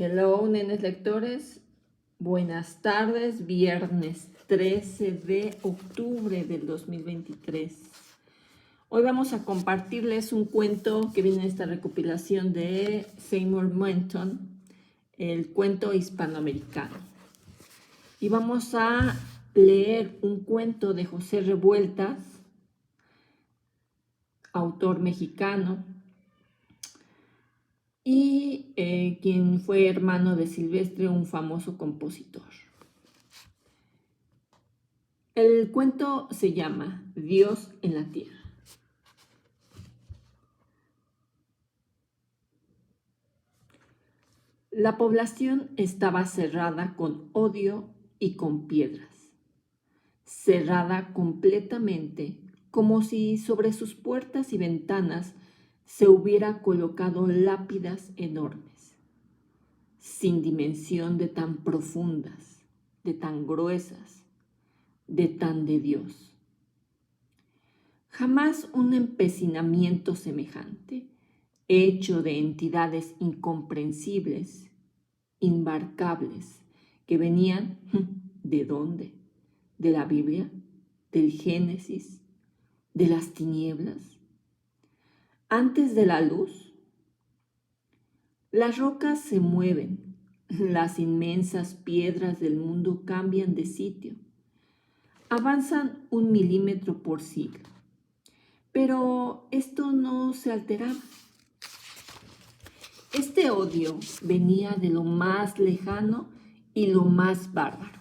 Hello, nenes lectores. Buenas tardes, viernes 13 de octubre del 2023. Hoy vamos a compartirles un cuento que viene en esta recopilación de Seymour Menton, el cuento hispanoamericano. Y vamos a leer un cuento de José Revueltas, autor mexicano, y quien fue hermano de Silvestre, un famoso compositor. El cuento se llama Dios en la Tierra. La población estaba cerrada con odio y con piedras, cerrada completamente, como si sobre sus puertas y ventanas se hubiera colocado lápidas enormes, sin dimensión de tan profundas, de tan gruesas, de tan de Dios. Jamás un empecinamiento semejante, hecho de entidades incomprensibles, imbarcables, que venían, ¿de dónde? ¿De la Biblia? ¿Del Génesis? ¿De las tinieblas? Antes de la luz, las rocas se mueven, las inmensas piedras del mundo cambian de sitio, avanzan 1 milímetro por siglo. Pero esto no se alteraba. Este odio venía de lo más lejano y lo más bárbaro.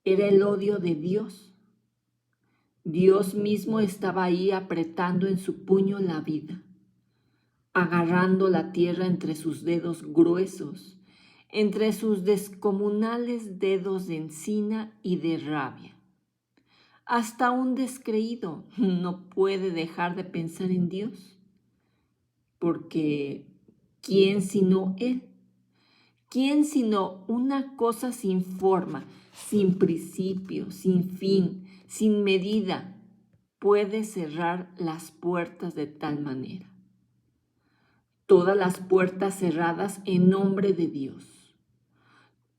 Era el odio de Dios. Dios mismo estaba ahí apretando en su puño la vida, agarrando la tierra entre sus dedos gruesos, entre sus descomunales dedos de encina y de rabia. Hasta un descreído no puede dejar de pensar en Dios, porque ¿quién sino Él? ¿Quién sino una cosa sin forma, sin principio, sin fin, sin medida, puede cerrar las puertas de tal manera? Todas las puertas cerradas en nombre de Dios.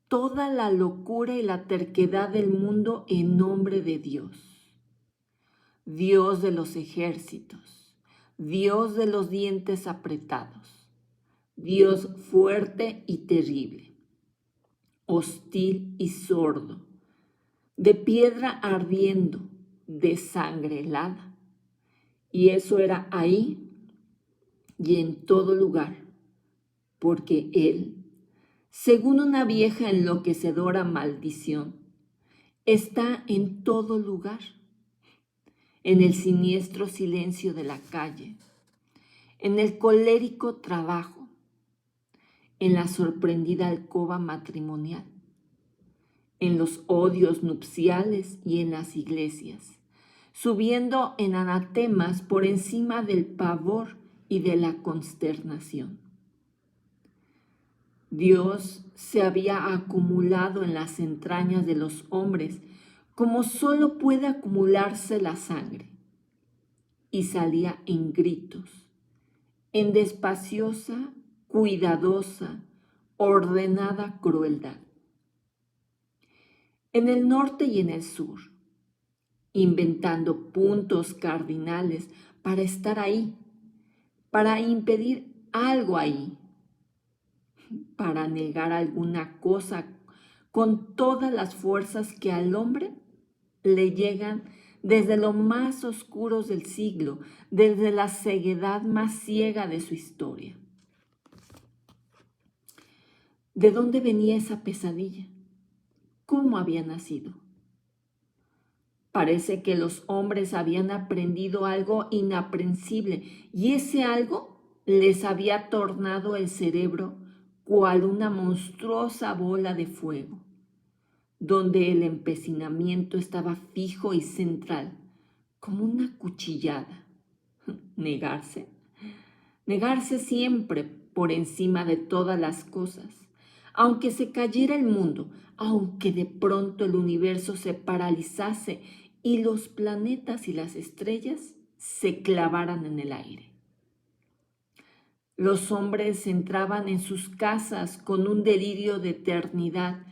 Toda la locura y la terquedad del mundo en nombre de Dios. Dios de los ejércitos, Dios de los dientes apretados, Dios fuerte y terrible, hostil y sordo, de piedra ardiendo, de sangre helada. Y eso era ahí y en todo lugar, porque Él, según una vieja enloquecedora maldición, está en todo lugar, en el siniestro silencio de la calle, en el colérico trabajo, en la sorprendida alcoba matrimonial, en los odios nupciales y en las iglesias, subiendo en anatemas por encima del pavor y de la consternación. Dios se había acumulado en las entrañas de los hombres como solo puede acumularse la sangre, y salía en gritos, en despaciosa, cuidadosa, ordenada crueldad. En el norte y en el sur, inventando puntos cardinales para estar ahí, para impedir algo ahí, para negar alguna cosa con todas las fuerzas que al hombre le llegan desde lo más oscuros del siglo, desde la ceguedad más ciega de su historia. ¿De dónde venía esa pesadilla? ¿Cómo había nacido? Parece que los hombres habían aprendido algo inaprensible y ese algo les había tornado el cerebro cual una monstruosa bola de fuego, donde el empecinamiento estaba fijo y central, como una cuchillada. Negarse. Negarse siempre por encima de todas las cosas. Aunque se cayera el mundo, aunque de pronto el universo se paralizase y los planetas y las estrellas se clavaran en el aire. Los hombres entraban en sus casas con un delirio de eternidad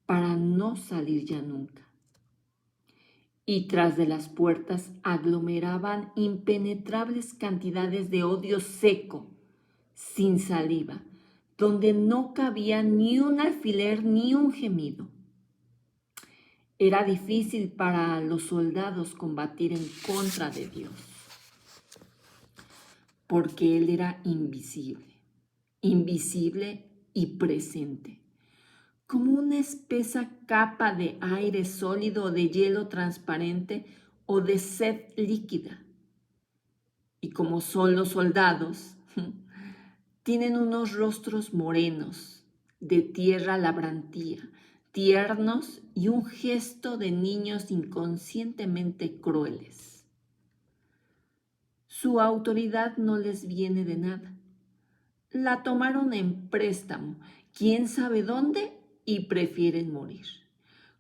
para no salir ya nunca. Y tras de las puertas aglomeraban impenetrables cantidades de odio seco, sin saliva, donde no cabía ni un alfiler ni un gemido. Era difícil para los soldados combatir en contra de Dios, porque Él era invisible, invisible y presente, como una espesa capa de aire sólido, de hielo transparente o de sed líquida. Y como son los soldados, tienen unos rostros morenos, de tierra labrantía, tiernos y un gesto de niños inconscientemente crueles. Su autoridad no les viene de nada. La tomaron en préstamo, quién sabe dónde, y prefieren morir,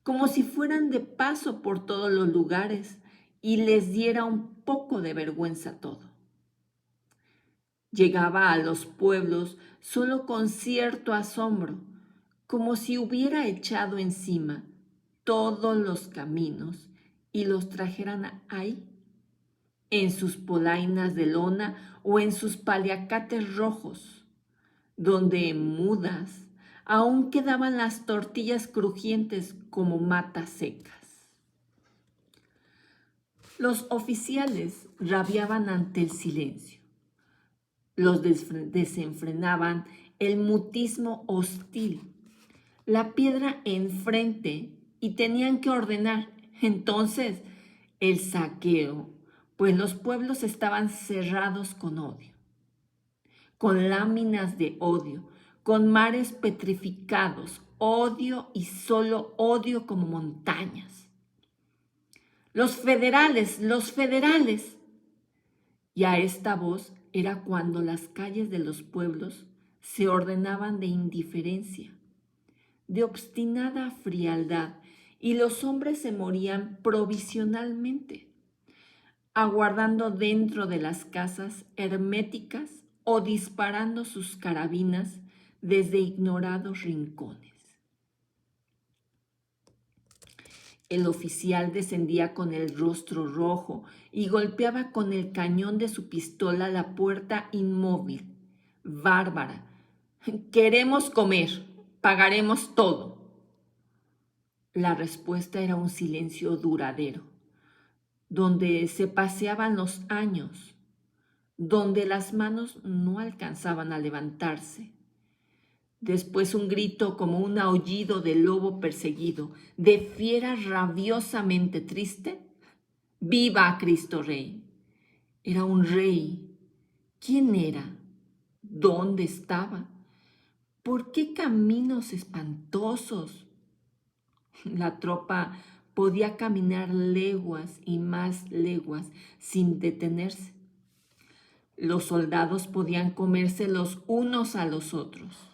como si fueran de paso por todos los lugares y les diera un poco de vergüenza todo. Llegaba a los pueblos solo con cierto asombro, como si hubiera echado encima todos los caminos y los trajeran ahí, en sus polainas de lona o en sus paliacates rojos, donde mudas aún quedaban las tortillas crujientes como matas secas. Los oficiales rabiaban ante el silencio. Los desenfrenaban el mutismo hostil, la piedra enfrente, y tenían que ordenar entonces el saqueo, pues los pueblos estaban cerrados con odio, con láminas de odio, con mares petrificados, odio y solo odio como montañas. Los federales, los federales. Y a esta voz era cuando las calles de los pueblos se ordenaban de indiferencia, de obstinada frialdad, y los hombres se morían provisionalmente, aguardando dentro de las casas herméticas o disparando sus carabinas desde ignorados rincones. El oficial descendía con el rostro rojo y golpeaba con el cañón de su pistola la puerta inmóvil. Bárbara, queremos comer, pagaremos todo. La respuesta era un silencio duradero, donde se paseaban los años, donde las manos no alcanzaban a levantarse. Después un grito como un aullido de lobo perseguido, de fiera rabiosamente triste. ¡Viva Cristo Rey! Era un rey. ¿Quién era? ¿Dónde estaba? ¿Por qué caminos espantosos? La tropa podía caminar leguas y más leguas sin detenerse. Los soldados podían comerse los unos a los otros.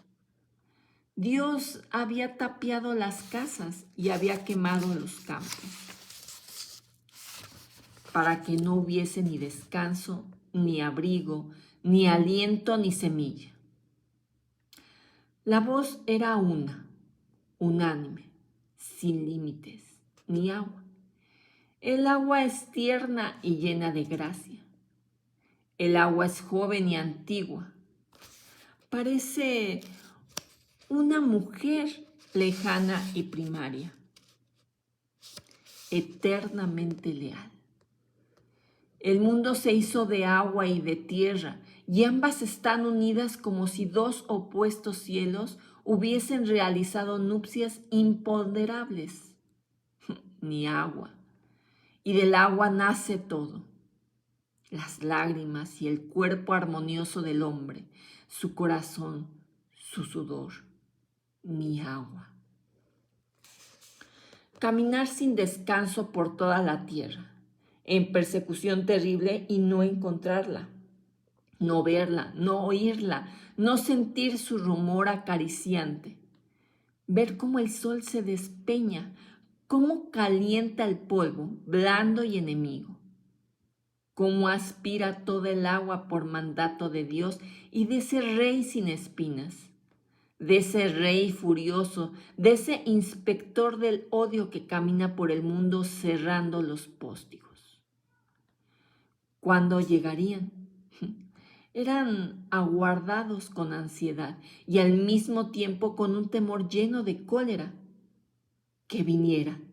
Dios había tapiado las casas y había quemado los campos, para que no hubiese ni descanso, ni abrigo, ni aliento, ni semilla. La voz era una, unánime, sin límites, ni agua. El agua es tierna y llena de gracia. El agua es joven y antigua. Parece una mujer lejana y primaria, eternamente leal. El mundo se hizo de agua y de tierra, y ambas están unidas como si dos opuestos cielos hubiesen realizado nupcias imponderables. Ni agua, y del agua nace todo. Las lágrimas y el cuerpo armonioso del hombre, su corazón, su sudor. Ni agua. Caminar sin descanso por toda la tierra, en persecución terrible y no encontrarla, no verla, no oírla, no sentir su rumor acariciante, ver cómo el sol se despeña, cómo calienta el polvo, blando y enemigo. cómo aspira todo el agua por mandato de Dios y de ese rey sin espinas, de ese rey furioso, de ese inspector del odio que camina por el mundo cerrando los póstigos. ¿Cuándo llegarían? Eran aguardados con ansiedad y al mismo tiempo con un temor lleno de cólera. Que vinieran,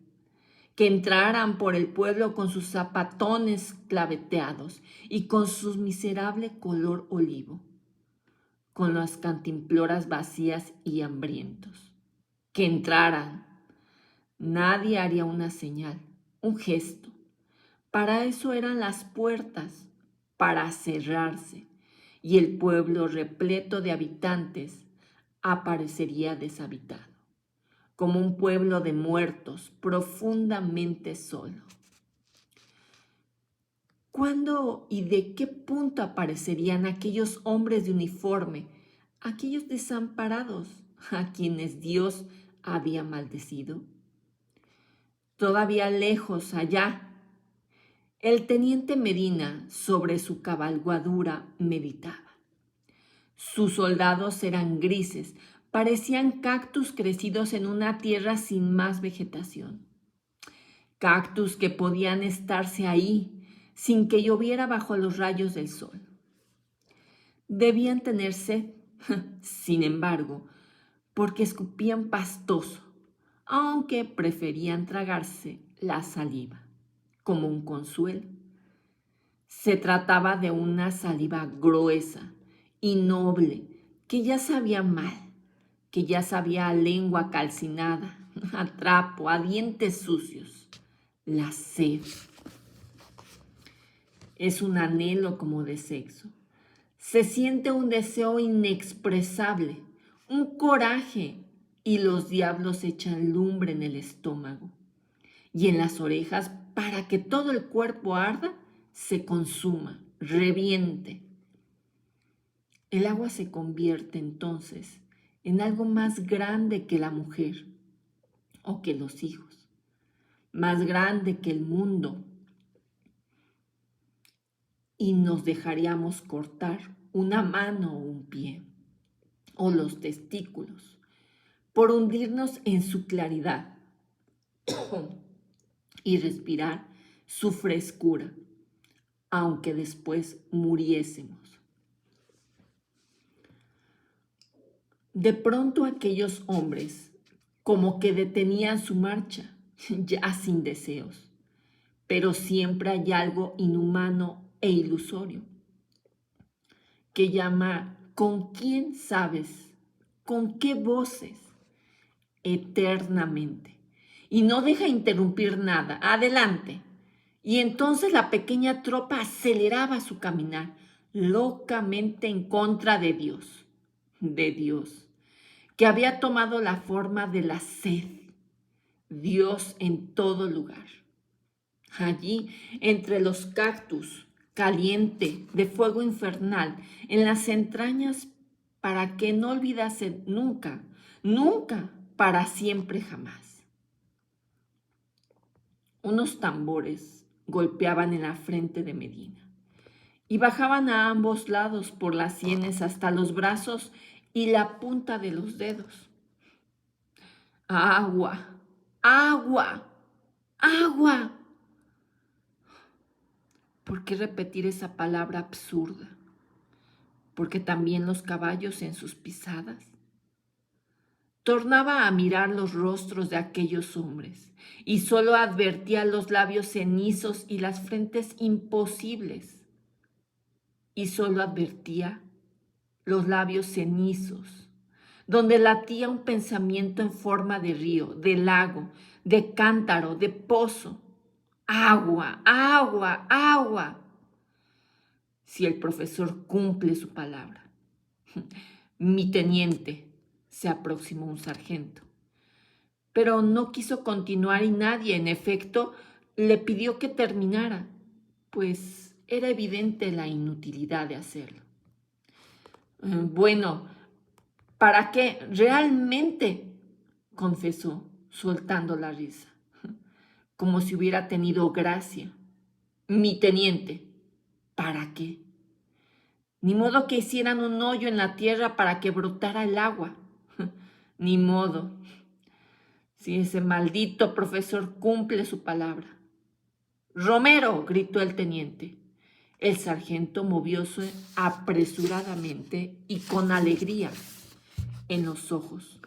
que entraran por el pueblo con sus zapatones claveteados y con su miserable color olivo, con las cantimploras vacías y hambrientos. Que entraran. Nadie haría una señal, un gesto. Para eso eran las puertas, para cerrarse, y el pueblo repleto de habitantes aparecería deshabitado, como un pueblo de muertos, profundamente solo. ¿Cuándo y de qué punto aparecerían aquellos hombres de uniforme, aquellos desamparados a quienes Dios había maldecido? Todavía lejos allá, el teniente Medina sobre su cabalgadura meditaba. Sus soldados eran grises, parecían cactus crecidos en una tierra sin más vegetación. Cactus que podían estarse ahí sin que lloviera bajo los rayos del sol. Debían tener sed, sin embargo, porque escupían pastoso, aunque preferían tragarse la saliva, como un consuelo. Se trataba de una saliva gruesa y noble, que ya sabía mal, que ya sabía a lengua calcinada, a trapo, a dientes sucios. La sed es un anhelo como de sexo. Se siente un deseo inexpresable, un coraje, y los diablos echan lumbre en el estómago y en las orejas para que todo el cuerpo arda, se consuma, reviente. El agua se convierte entonces en algo más grande que la mujer o que los hijos, más grande que el mundo, y nos dejaríamos cortar una mano o un pie o los testículos por hundirnos en su claridad y respirar su frescura, aunque después muriésemos. De pronto aquellos hombres como que detenían su marcha, ya sin deseos, pero siempre hay algo inhumano e ilusorio que llama con quién sabes, con qué voces, eternamente, y no deja interrumpir nada. Adelante. Y entonces la pequeña tropa aceleraba su caminar locamente en contra de Dios, que había tomado la forma de la sed, Dios en todo lugar. Allí, entre los cactus, caliente, de fuego infernal, en las entrañas, para que no olvidase nunca, nunca, para siempre jamás. Unos tambores golpeaban en la frente de Medina y bajaban a ambos lados por las sienes hasta los brazos y la punta de los dedos. Agua, agua, agua. ¿Por qué repetir esa palabra absurda? Porque también los caballos en sus pisadas. Tornaba a mirar los rostros de aquellos hombres y solo advertía los labios cenizos y las frentes imposibles. Y solo advertía los labios cenizos, donde latía un pensamiento en forma de río, de lago, de cántaro, de pozo. Agua, agua, agua. Si el profesor cumple su palabra. Mi teniente, se aproximó un sargento. Pero no quiso continuar y nadie, en efecto, le pidió que terminara, pues era evidente la inutilidad de hacerlo. Bueno, ¿para qué? Realmente, confesó, soltando la risa, como si hubiera tenido gracia. Mi teniente. ¿Para qué? Ni modo que hicieran un hoyo en la tierra para que brotara el agua. Ni modo. Si ese maldito profesor cumple su palabra. ¡Romero!, gritó el teniente. El sargento movióse apresuradamente y con alegría en los ojos,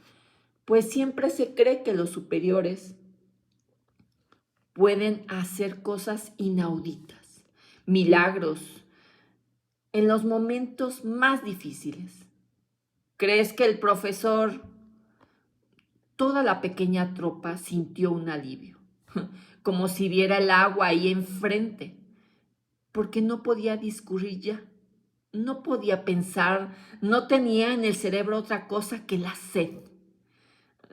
pues siempre se cree que los superiores pueden hacer cosas inauditas, milagros, en los momentos más difíciles. ¿Crees que el profesor? Toda la pequeña tropa sintió un alivio, como si viera el agua ahí enfrente, porque no podía discurrir ya, no podía pensar, no tenía en el cerebro otra cosa que la sed.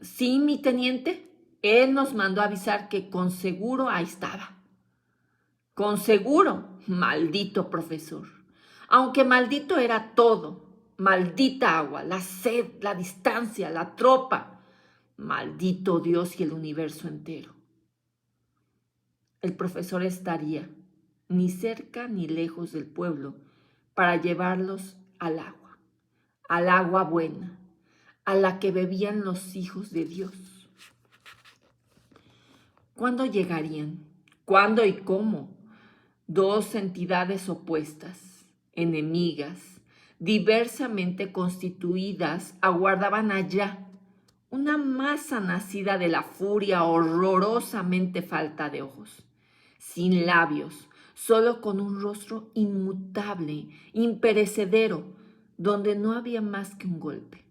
Sí, mi teniente, él nos mandó avisar que con seguro ahí estaba. Con seguro, maldito profesor. Aunque maldito era todo, maldita agua, la sed, la distancia, la tropa, maldito Dios y el universo entero. El profesor estaría ni cerca ni lejos del pueblo para llevarlos al agua buena, a la que bebían los hijos de Dios. ¿Cuándo llegarían? ¿Cuándo y cómo? Dos entidades opuestas, enemigas, diversamente constituidas, aguardaban allá una masa nacida de la furia, horrorosamente falta de ojos, sin labios, solo con un rostro inmutable, imperecedero, donde no había más que un golpe,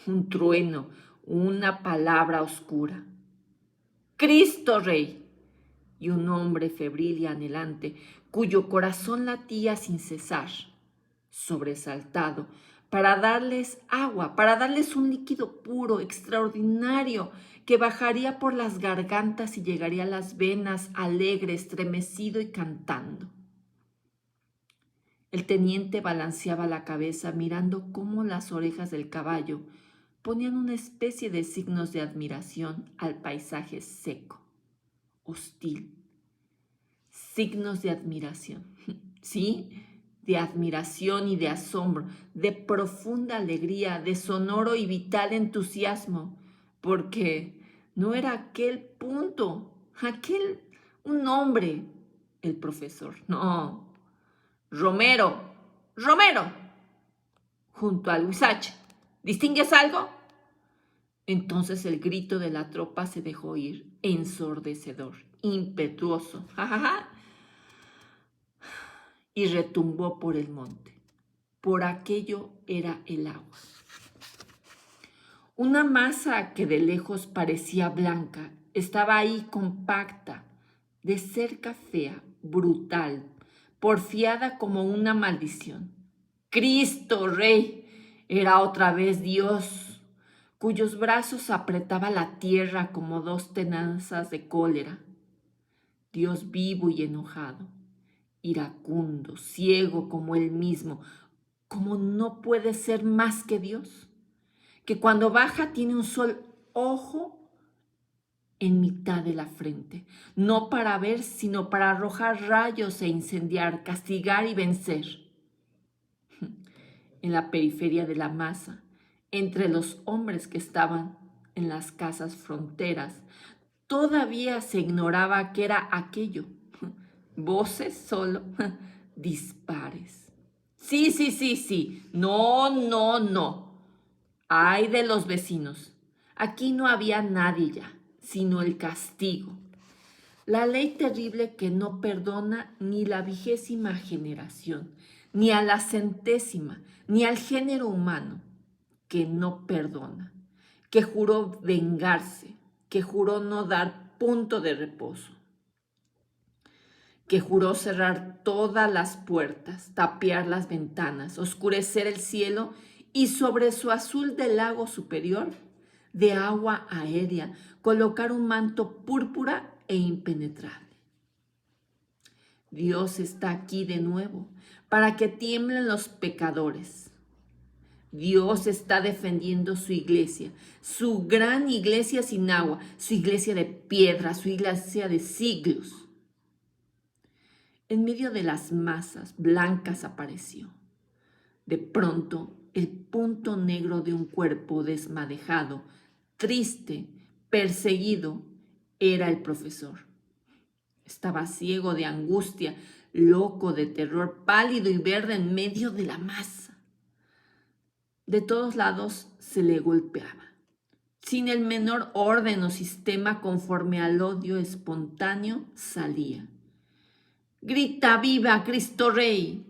un trueno, una palabra oscura. ¡Cristo Rey! Y un hombre febril y anhelante, cuyo corazón latía sin cesar, sobresaltado, para darles agua, para darles un líquido puro, extraordinario, que bajaría por las gargantas y llegaría a las venas, alegre, estremecido y cantando. El teniente balanceaba la cabeza mirando cómo las orejas del caballo ponían una especie de signos de admiración al paisaje seco, hostil. Signos de admiración, ¿sí? De admiración y de asombro, de profunda alegría, de sonoro y vital entusiasmo, porque no era aquel punto, un hombre, el profesor, no. Romero, Romero, junto a Luis H. ¿Distingues algo? Entonces el grito de la tropa se dejó oír, ensordecedor, impetuoso, y retumbó por el monte. Por aquello era el agua. Una masa que de lejos parecía blanca estaba ahí compacta, de cerca fea, brutal, porfiada como una maldición. Cristo Rey era otra vez Dios, cuyos brazos apretaba la tierra como dos tenazas de cólera. Dios vivo y enojado, iracundo, ciego como él mismo, como no puede ser más que Dios, que cuando baja tiene un sol ojo en mitad de la frente, no para ver, sino para arrojar rayos e incendiar, castigar y vencer. En la periferia de la masa, entre los hombres que estaban en las casas fronteras, todavía se ignoraba qué era aquello. Voces solo, dispares. Sí. No. Ay de los vecinos. Aquí no había nadie ya, sino el castigo. La ley terrible que no perdona ni la 20ª generación, ni a la 100ª, ni al género humano, que no perdona, que juró vengarse, que juró no dar punto de reposo, que juró cerrar todas las puertas, tapiar las ventanas, oscurecer el cielo y sobre su azul del lago superior, de agua aérea, colocar un manto púrpura e impenetrable. Dios está aquí de nuevo para que tiemblen los pecadores. Dios está defendiendo su iglesia, su gran iglesia sin agua, su iglesia de piedra, su iglesia de siglos. En medio de las masas blancas apareció. De pronto, el punto negro de un cuerpo desmadejado, triste, perseguido, era el profesor. Estaba ciego de angustia, loco de terror, pálido y verde en medio de la masa. De todos lados se le golpeaba, sin el menor orden o sistema conforme al odio espontáneo salía. ¡Grita viva Cristo Rey!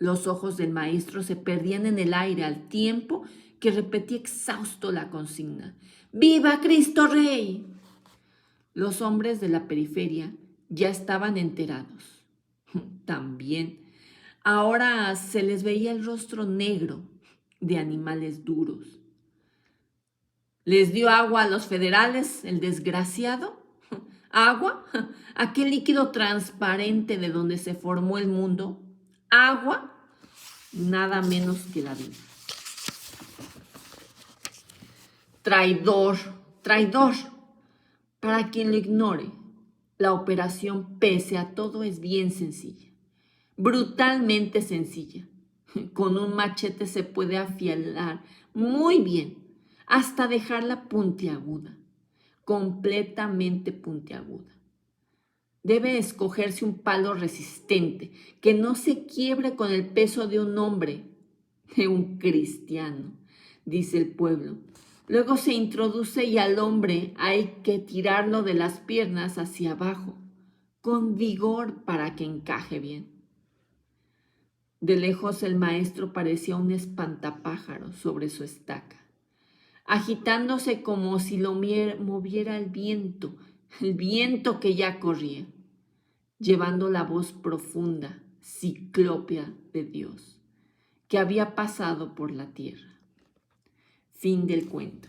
Los ojos del maestro se perdían en el aire al tiempo que repetía exhausto la consigna. ¡Viva Cristo Rey! Los hombres de la periferia ya estaban enterados. También, ahora se les veía el rostro negro de animales duros. ¿Les dio agua a los federales, el desgraciado? ¿Agua? ¿Aquel líquido transparente de donde se formó el mundo? ¿Agua? Nada menos que la vida. Traidor, traidor. Para quien lo ignore, la operación pese a todo es bien sencilla, brutalmente sencilla. Con un machete se puede afilar muy bien, hasta dejarla puntiaguda, completamente puntiaguda. Debe escogerse un palo resistente, que no se quiebre con el peso de un hombre, de un cristiano, dice el pueblo. Luego se introduce y al hombre hay que tirarlo de las piernas hacia abajo, con vigor para que encaje bien. De lejos el maestro parecía un espantapájaro sobre su estaca, agitándose como si lo moviera el viento que ya corría, llevando la voz profunda, ciclópea de Dios, que había pasado por la tierra. Fin del cuento.